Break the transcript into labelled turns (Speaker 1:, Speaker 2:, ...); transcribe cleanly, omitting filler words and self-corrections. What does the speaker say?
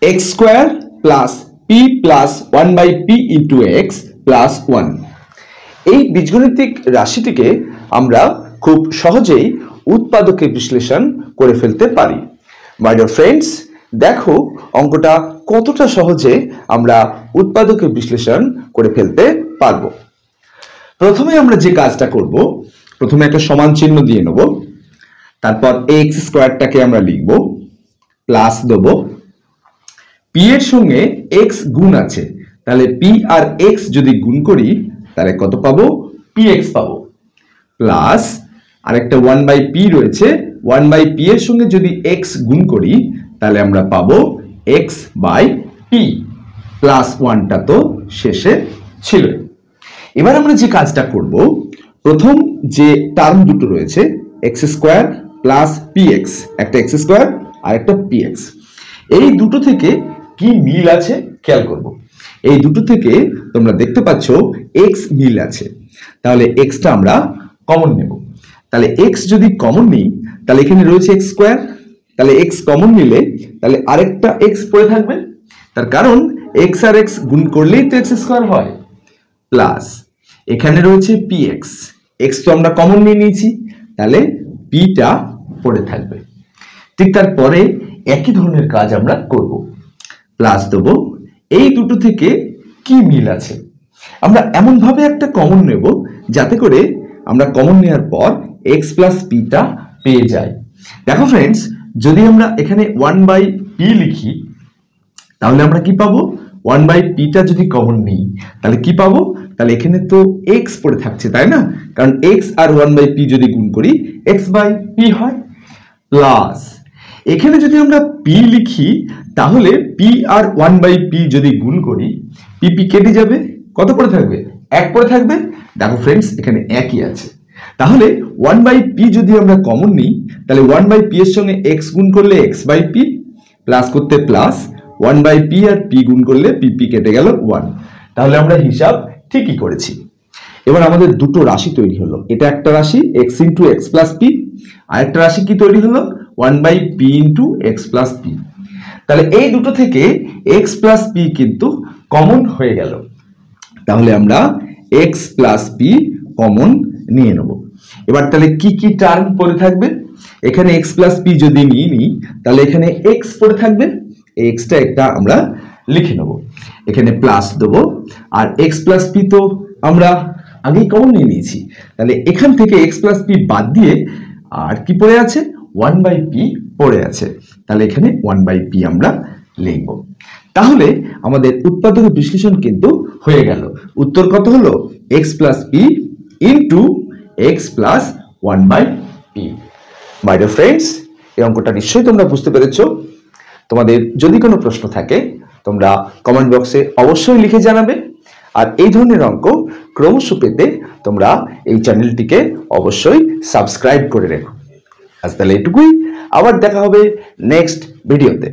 Speaker 1: X square plus P plus 1/p into x plus 1। এই বীজগণিতিক রাশিটিকে আমরা খুব সহজেই উৎপাদকে বিশ্লেষণ করে ফেলতে পারি। মাই ডিয়ার ফ্রেন্ডস, দেখো অঙ্কটা কতটা সহজে আমরা উৎপাদকে বিশ্লেষণ করে ফেলতে পারবো। প্রথমে আমরা যে কাজটা করব, প্রথমে একটা সমান চিহ্ন দিয়ে নেব, তারপর এক্স স্কোয়ারটাকে আমরা লিখব, প্লাস দেব, পি এর সঙ্গে এক্স গুণ আছে, তাহলে পি আর এক্স যদি গুণ করি তাহলে কত পাবো, পি এক্স পাবো, প্লাস আরেকটা 1/p রয়েছে, 1/p এর সঙ্গে যদি এক্স গুণ করি তাহলে আমরা পাবো x/p, প্লাস 1টা তো শেষে ছিল। এবার আমরা যে কাজটা করব, প্রথম যে টার্ম দুটো রয়েছে x square plus P x, একটা এক্স স্কোয়ার আর একটা পি এক্স, এই দুটো থেকে কি মিল আছে খেয়াল করব। এই দুটো থেকে তোমরা দেখতে পাচ্ছ এক্স মিল আছে, তাহলে এক্সটা আমরা কমন নেব। তাহলে এক্স যদি কমন নিই তাহলে এখানে রয়েছে এক্স স্কোয়ার, তাহলে এক্স কমন নিলে তাহলে আরেকটা এক্স পড়ে থাকবে, তার কারণ এক্স আর এক্স গুণ করলেই তো এক্স স্কোয়ার হয়, প্লাস এখানে রয়েছে পি এক্স, এক্স তো আমরা কমন নিয়ে নিয়েছি, তাহলে পিটা পড়ে থাকবে। ঠিক তারপরে একই ধরনের কাজ আমরা করব, প্লাস দেবো, এই দুটো থেকে কি মিল আছে, আমরা এমন ভাবে একটা কমন নেব যাতে করে আমরা কমন নেওয়ার পর এক্স প্লাস পিটা পেয়ে যাই। দেখো ফ্রেন্ডস, যদি আমরা এখানে 1/p লিখি তাহলে আমরা কি পাবো, 1/pটা যদি কমন নিই তাহলে কি পাবো, তাহলে এখানে তো এক্স পড়ে থাকছে তাই না, কারণ এক্স আর 1/p যদি গুণ করি x/p হয়, প্লাস এখানে যদি আমরা p লিখি তাহলে p আর 1/p যদি গুণ করি p কেটে যাবে, কত পড়ে থাকবে, 1 পড়ে থাকবে। দেখো ফ্রেন্ডস, এখানে একই আছে, তাহলে 1/p যদি আমরা কমন নিই তাহলে 1/p এর সঙ্গে x গুণ করলে x/p, প্লাস করতে প্লাস 1/p আর p গুণ করলে p কেটে গেল 1, তাহলে আমরা হিসাব ঠিকই করেছি। এবার আমাদের দুটো রাশি তৈরি হলো, এটা একটা রাশি x into x plus p, আর একটা রাশি কি তৈরি হলো 1/p into x plus P. তাহলে এই দুটো থেকে x প্লাস p কিন্তু কমন হয়ে গেল, তাহলে আমরা x প্লাস p কমন নিয়ে নেব। এবার তাহলে কি কি টার্ম পড়ে থাকবে, এখানে x প্লাস p যদি নিয়ে নিই তাহলে এখানে x পড়ে থাকবে, এই xটা একটা আমরা লিখে নেব, এখানে প্লাস দেবো, আর x প্লাস p তো আমরা আগেই কমন নিয়ে নিয়েছি, তাহলে এখান থেকে x প্লাস p বাদ দিয়ে আর কি পড়ে আছে, 1/p পড়ে আছে, তাহলে এখানে 1/p আমরা লিখব। তাহলে আমাদের উৎপাদক বিশ্লেষণ কিন্তু হয়ে গেল। উত্তর কত হলো, x plus p into x plus 1/p। My dear friends, এই অঙ্কটা নিশ্চয়ই তোমরা বুঝতে পেরেছো। তোমাদের যদি কোনো প্রশ্ন থাকে তোমরা কমেন্ট বক্সে অবশ্যই লিখে জানাবে, আর এই ধরনের অঙ্ক ক্রমশ পেতে তোমরা এই চ্যানেলটিকে অবশ্যই সাবস্ক্রাইব করে রেখো। আজ তাহলে এটুকুই, আবার দেখা হবে নেক্সট ভিডিওতে।